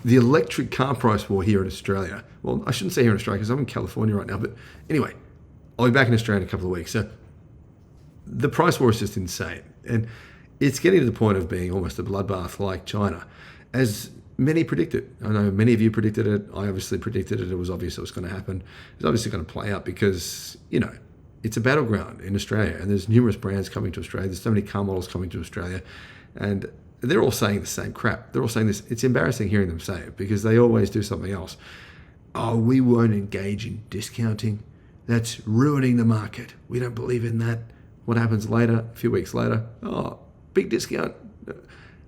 the electric car price war here in Australia. Well, I shouldn't say here in Australia because I'm in California right now. But anyway, I'll be back in Australia in a couple of weeks. So the price war is just insane. And it's getting to the point of being almost a bloodbath like China, as many predicted. I know many of you predicted it. I obviously predicted it. It was obvious it was going to happen. It's obviously going to play out because, it's a battleground in Australia, and there's numerous brands coming to Australia. There's so many car models coming to Australia, and they're all saying the same crap. They're all saying this. It's embarrassing hearing them say it because they always do something else. Oh, we won't engage in discounting. That's ruining the market. We don't believe in that. What happens later, a few weeks later? Oh, big discount.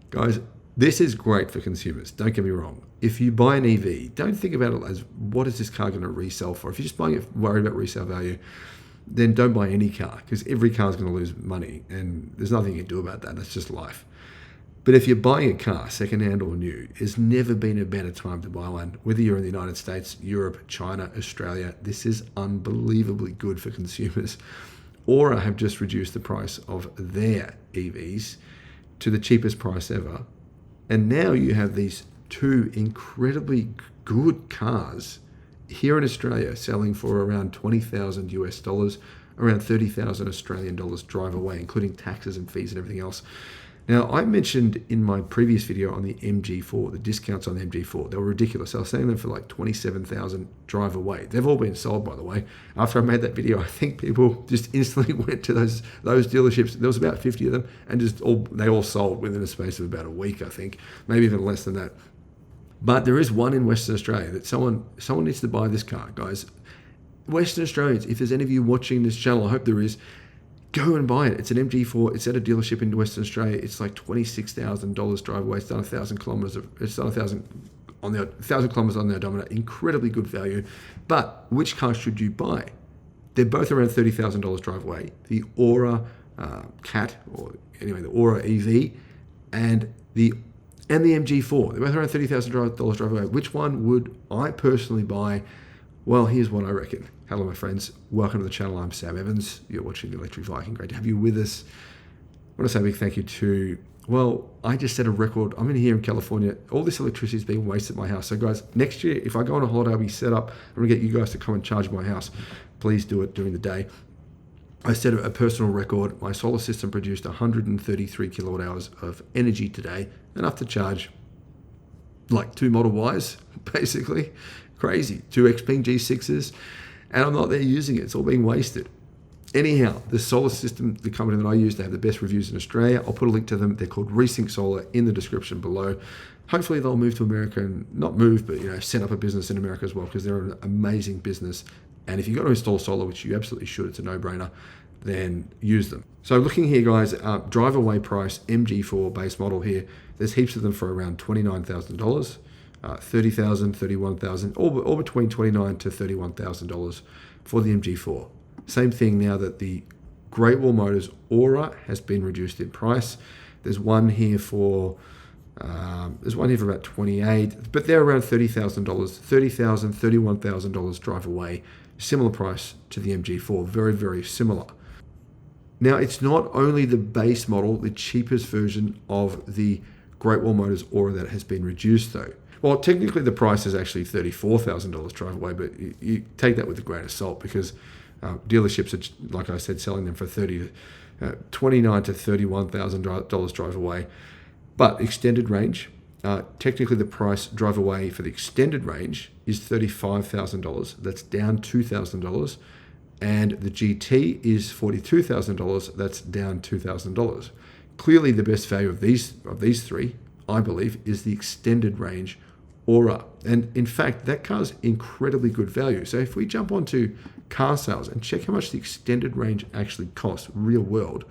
Guys, this is great for consumers. Don't get me wrong. If you buy an EV, don't think about it as what is this car going to resell for. If you're just buying it worried about resale value, then don't buy any car because every car is going to lose money and there's nothing you can do about that. That's just life. But if you're buying a car, secondhand or new, there's never been a better time to buy one. Whether you're in the United States, Europe, China, Australia, this is unbelievably good for consumers. Aura have just reduced the price of their EVs to the cheapest price ever. And now you have these two incredibly good cars here in Australia selling for around $20,000 US, around 30,000 Australian dollars drive away, including taxes and fees and everything else. Now, I mentioned in my previous video on the MG4, the discounts on the MG4, they were ridiculous. I was selling them for like 27,000 drive away. They've all been sold, by the way. After I made that video, I think people just instantly went to those dealerships. There was about 50 of them, and they all sold within a space of about a week, I think, maybe even less than that. But there is one in Western Australia that someone needs to buy this car, guys. Western Australians, if there's any of you watching this channel, I hope there is, go and buy it. It's an MG4. It's at a dealership in Western Australia. It's like $26,000 drive away. It's done 1,000 kilometers. It's done 1,000 kilometers on the odometer. Incredibly good value. But which car should you buy? They're both around $30,000 drive away. The Aura Cat, or anyway, the Aura EV, and the MG4. They're both around $30,000 drive away. Which one would I personally buy? Well, here's what I reckon. Hello, my friends. Welcome to the channel. I'm Sam Evans. You're watching the Electric Viking. Great to have you with us. I want to say a big thank you to, I just set a record. I'm in here in California. All this electricity is being wasted at my house. So, guys, next year, if I go on a holiday, I'll be set up. I'm going to get you guys to come and charge my house. Please do it during the day. I set a personal record. My solar system produced 133 kilowatt hours of energy today, enough to charge like 2 Model Ys, basically. Crazy. 2 Xpeng G6s. And I'm not there using it. It's all being wasted. Anyhow, the solar system, the company that I use, they have the best reviews in Australia. I'll put a link to them. They're called Resync Solar in the description below. Hopefully they'll move to America and not move, but set up a business in America as well, because they're an amazing business. And if you've got to install solar, which you absolutely should, it's a no-brainer, then use them. So looking here, guys, drive away price, MG4 base model here. There's heaps of them for around $29,000. $30,000, $31,000, all between $29,000 to $31,000 for the MG4. Same thing now that the Great Wall Motors Aura has been reduced in price. There's one here for about $28,000, but they're around $30,000, $30,000, $31,000 drive away. Similar price to the MG4, very, very similar. Now, it's not only the base model, the cheapest version of the Great Wall Motors Aura that has been reduced, though. Well, technically the price is actually $34,000 drive away, but you take that with a grain of salt because dealerships are, like I said, selling them for $29,000 to $31,000 drive away. But extended range, technically the price drive away for the extended range is $35,000. That's down $2,000. And the GT is $42,000. That's down $2,000. Clearly the best value of these three, I believe, is the extended range Aura. And in fact, that car's incredibly good value. So if we jump onto car sales and check how much the extended range actually costs, real world.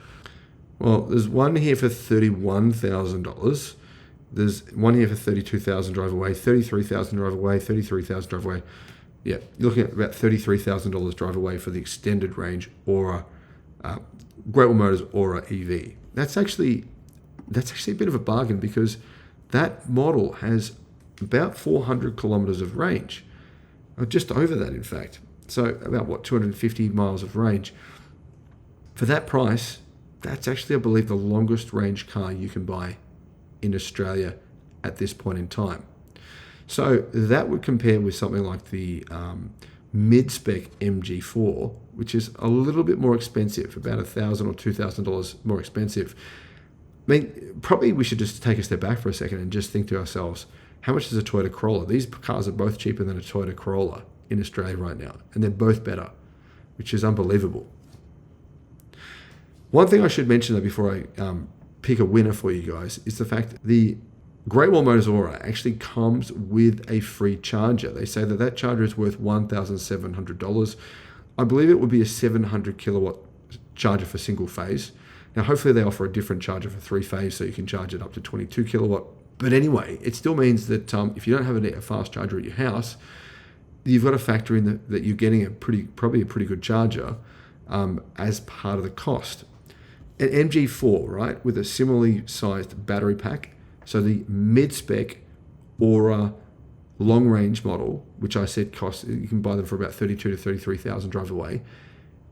Well, there's one here for $31,000. There's one here for $32,000 drive away, $33,000 drive away, $33,000 drive away. Yeah, you're looking at about $33,000 drive away for the extended range Aura, Great Wall Motors Aura EV. That's actually a bit of a bargain because that model has about 400 kilometers of range, or just over that, in fact. So about 250 miles of range. For that price, that's actually, I believe, the longest range car you can buy in Australia at this point in time. So that would compare with something like the mid-spec MG4, which is a little bit more expensive, about $1,000 or $2,000 more expensive. I mean, probably we should just take a step back for a second and just think to ourselves, how much is a Toyota Corolla? These cars are both cheaper than a Toyota Corolla in Australia right now, and they're both better, which is unbelievable. One thing I should mention though before I pick a winner for you guys is the fact that the Great Wall Motors Aura actually comes with a free charger. They say that that charger is worth $1,700. I believe it would be a 700 kilowatt charger for single phase. Now, hopefully they offer a different charger for three phase so you can charge it up to 22 kilowatt. But anyway, it still means that if you don't have a fast charger at your house, you've got to factor in that you're getting probably a pretty good charger as part of the cost. An MG4, right, with a similarly sized battery pack. So the mid-spec Aura long-range model, which I said costs, you can buy them for about $32,000 to $33,000 drive away.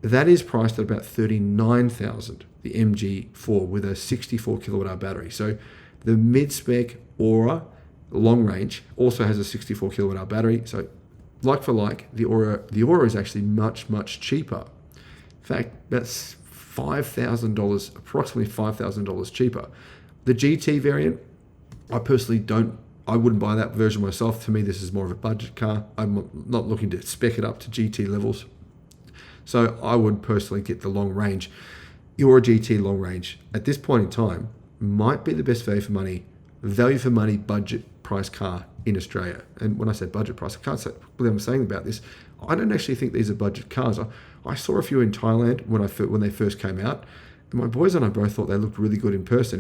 That is priced at about $39,000, the MG4 with a 64 kilowatt hour battery. So the mid-spec Aura long range also has a 64 kilowatt hour battery. So like for like, the Aura is actually much, much cheaper. In fact, that's $5,000, approximately $5,000 cheaper. The GT variant, I wouldn't buy that version myself. To me, this is more of a budget car. I'm not looking to spec it up to GT levels. So I would personally get the long range. Your GT long range at this point in time might be the best value for money budget price car in Australia. And when I say budget price, I can't believe I'm saying about this. I don't actually think these are budget cars. I saw a few in Thailand when they first came out. And my boys and I both thought they looked really good in person.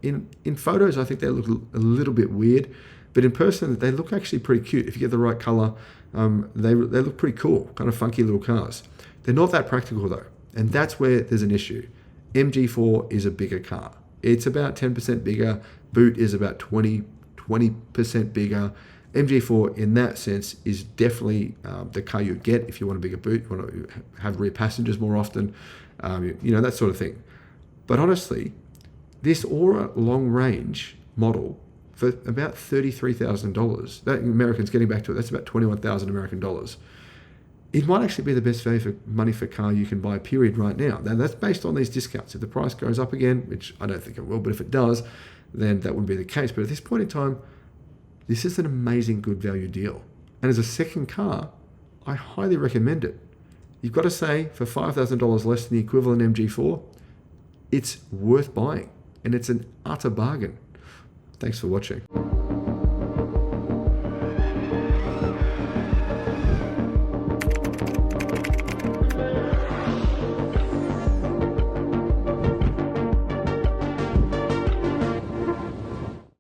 In photos, I think they look a little bit weird. But in person, they look actually pretty cute. If you get the right color, they look pretty cool, kind of funky little cars. They're not that practical though. And that's where there's an issue. MG4 is a bigger car. It's about 10% bigger. Boot is about 20% bigger. MG4 in that sense is definitely the car you get if you want a bigger boot, you want to have rear passengers more often, that sort of thing. But honestly, this Aura long range model for about $33,000, that Americans getting back to it, that's about 21,000 American dollars. It might actually be the best value for money for car you can buy, period, right now. Now, that's based on these discounts. If the price goes up again, which I don't think it will, but if it does, then that wouldn't be the case. But at this point in time, this is an amazing good value deal. And as a second car, I highly recommend it. You've got to say, for $5,000 less than the equivalent MG4, it's worth buying. And it's an utter bargain. Thanks for watching.